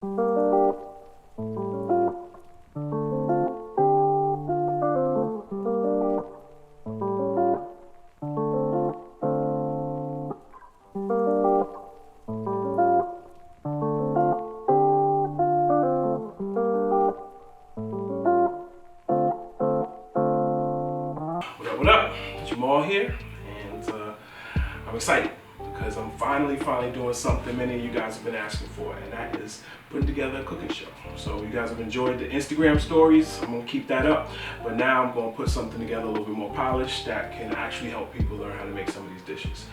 What up? Jamal here, and I'm excited because I'm finally doing something many of you guys have been asking for, and that is putting together a cooking show. So you guys have enjoyed the Instagram stories. I'm gonna keep that up, but now I'm gonna put something together a little bit more polished that can actually help people learn how to make some of these dishes.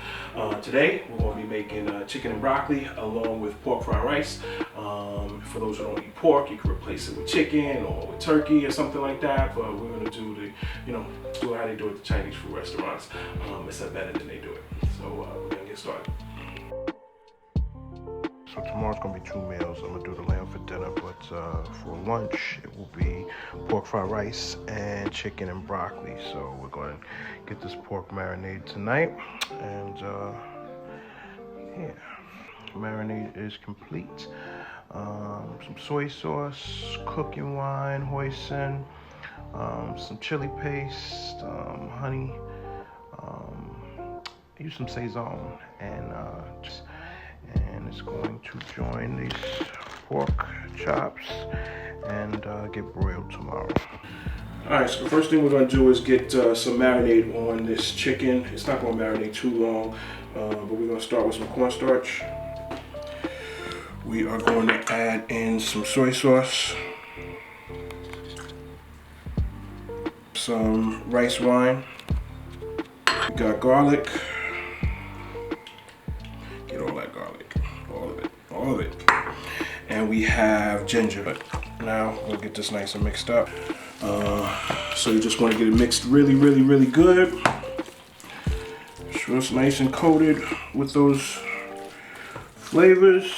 Today we're gonna be making chicken and broccoli along with pork fried rice. For those who don't eat pork, you can replace it with chicken or with turkey or something like that, but we're gonna do the, do how they do it at the Chinese food restaurants, except better than they do it. So we're gonna get started. So tomorrow's gonna be 2 meals. I'm gonna do the lamb for dinner, but for lunch it will be pork fried rice and chicken and broccoli. So we're gonna get this pork marinated tonight, and yeah, marinade is complete. Some soy sauce, cooking wine, hoisin, some chili paste, honey. Use some Saison, and it's going to join these pork chops and get broiled tomorrow. Alright, so the first thing we're going to do is get some marinade on this chicken. It's not going to marinate too long, but we're going to start with some cornstarch. We are going to add in some soy sauce, some rice wine, we got garlic. Get all that garlic, all of it. And we have ginger. Now we'll get this nice and mixed up. So you just want to get it mixed really good. So it's nice and coated with those flavors.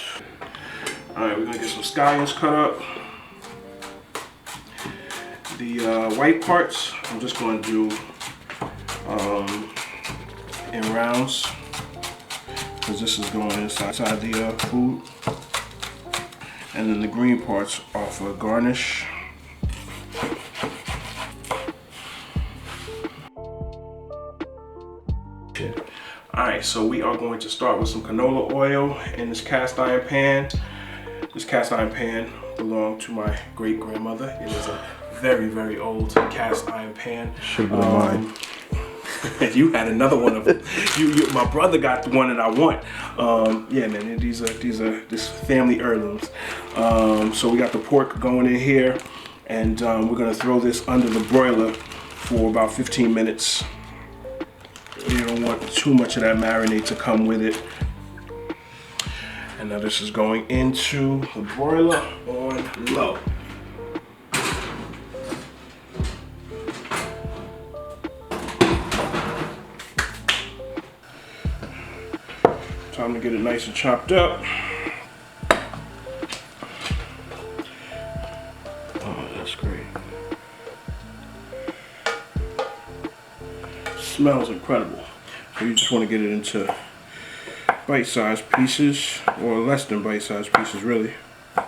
Alright, we're gonna get some scallions cut up. The white parts, I'm just gonna do in rounds, because this is going inside the food. And then the green parts are for garnish. Alright, so we are going to start with some canola oil in this cast iron pan. This cast iron pan belonged to my great grandmother. It is a very old cast iron pan. Should have been mine. You had another one of them. My brother got the one that I want. Yeah, man, these are this family heirlooms. So we got the pork going in here, and we're gonna throw this under the broiler for about 15 minutes. You don't want too much of that marinade to come with it. And now this is going into the broiler on low. Time to get it nice and chopped up. Oh, that's great. Smells incredible. So you just want to get it into bite-sized pieces, or less than bite-sized pieces, really. I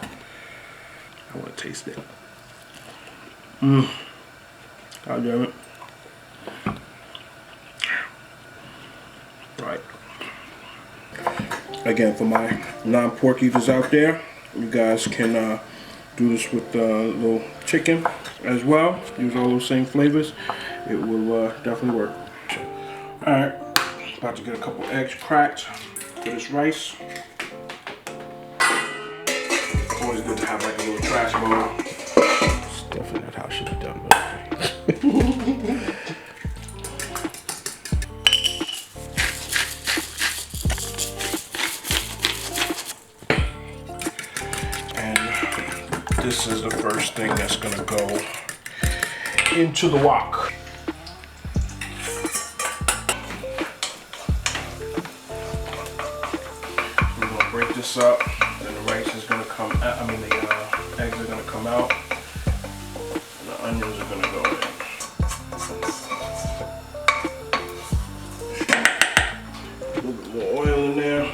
want to taste it. God damn it. Right. Again, for my non-pork eaters out there, you guys can do this with little chicken as well. Use all those same flavors. It will definitely work. Alright, about to get a couple eggs cracked for this rice. Always good to have like a little trash bowl. It's definitely not how I should have done, but this is the first thing that's gonna go into the wok. We're gonna break this up, and the rice is gonna come out. The eggs are gonna come out, and the onions are gonna go in. A little bit more oil in there.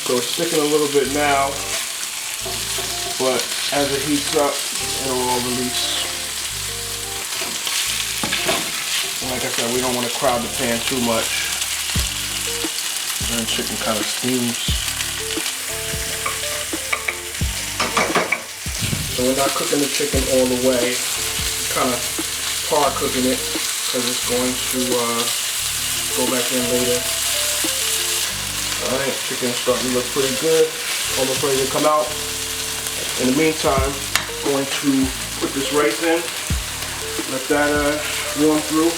So it's sticking a little bit now, but as it heats up, it'll all release. And like I said, we don't want to crowd the pan too much. Then chicken kind of steams. So we're not cooking the chicken all the way, kind of par cooking it because it's going to go back in later. Alright, chicken's starting to look pretty good, almost ready to come out. In the meantime, I'm going to put this rice in, let that warm through.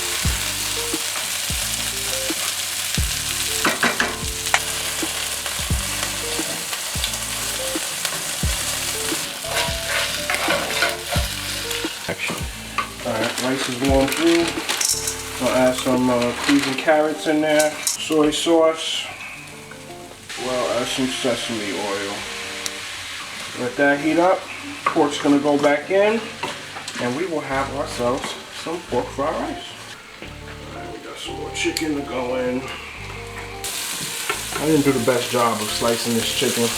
Alright, rice is warm through. I'll add some peas and carrots in there, soy sauce, well, add some sesame oil. Let that heat up. Pork's gonna go back in, and we will have ourselves some pork fried rice. Alright, we got some more chicken to go in. I didn't do the best job of slicing this chicken.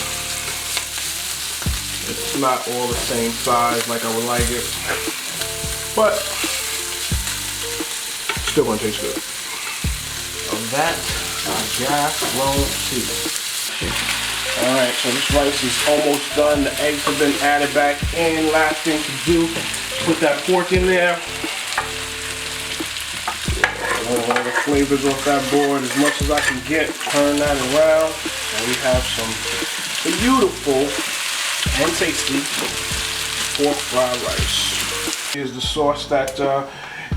It's not all the same size like I would like it, but still gonna taste good. So that I just won't see. Alright, so this rice is almost done. The eggs have been added back in. Last thing to do, put that pork in there. All the flavors off that board as much as I can get. Turn that around. And we have some beautiful and tasty pork fried rice. Here's the sauce that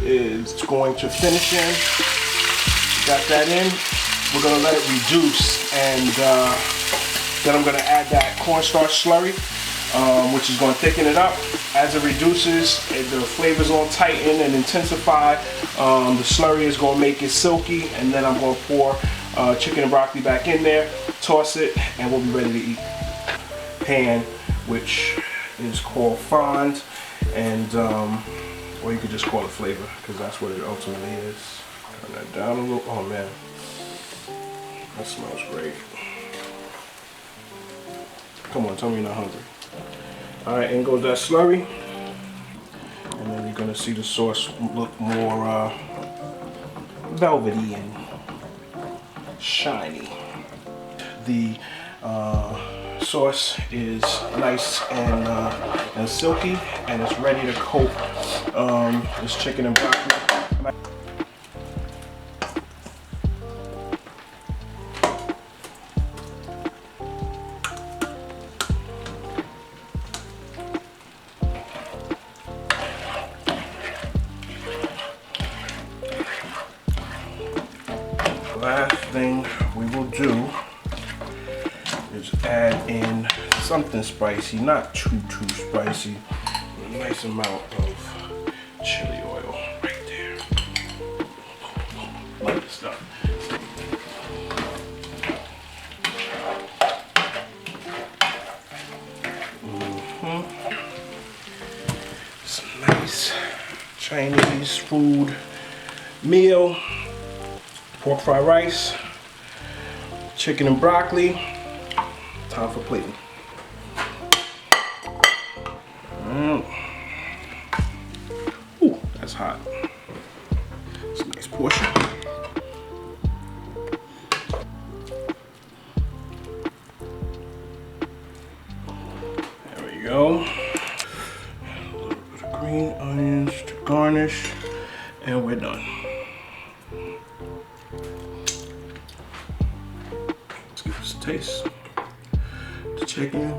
is going to finish in. Got that in. We're going to let it reduce, and then I'm going to add that cornstarch slurry, which is going to thicken it up. As it reduces, the flavors all tighten and intensify. The slurry is going to make it silky, and then I'm going to pour chicken and broccoli back in there, toss it, and we'll be ready to eat. Pan, which is called fond, and or you could just call it flavor, because that's what it ultimately is. Turn that down a little. Oh man, that smells great. Come on, tell me you're not hungry. Alright, in goes that slurry. And then you're gonna see the sauce look more velvety and shiny. The sauce is nice and silky, and it's ready to coat this chicken and broccoli. Last thing we will do is add in something spicy, not too spicy, a nice amount of chili oil right there. Love this stuff. Some nice Chinese food meal. Pork fried rice, chicken and broccoli. Time for plating. Ooh, that's hot. It's a nice portion. There we go. A little bit of green onions to garnish, and we're done. Taste the chicken.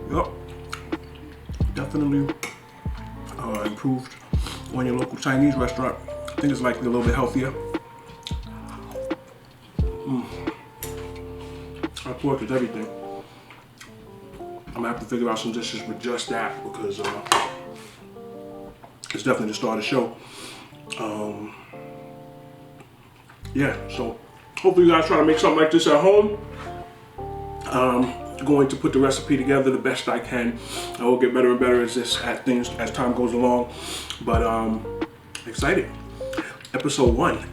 Yep, definitely improved on your local Chinese restaurant. I think it's likely a little bit healthier. That pork is everything. I'm gonna have to figure out some dishes with just that, because it's definitely the star of the show. Yeah, so hopefully you guys try to make something like this at home. Going to put the recipe together the best I can. I will get better and better as time goes along. But excited. Episode 1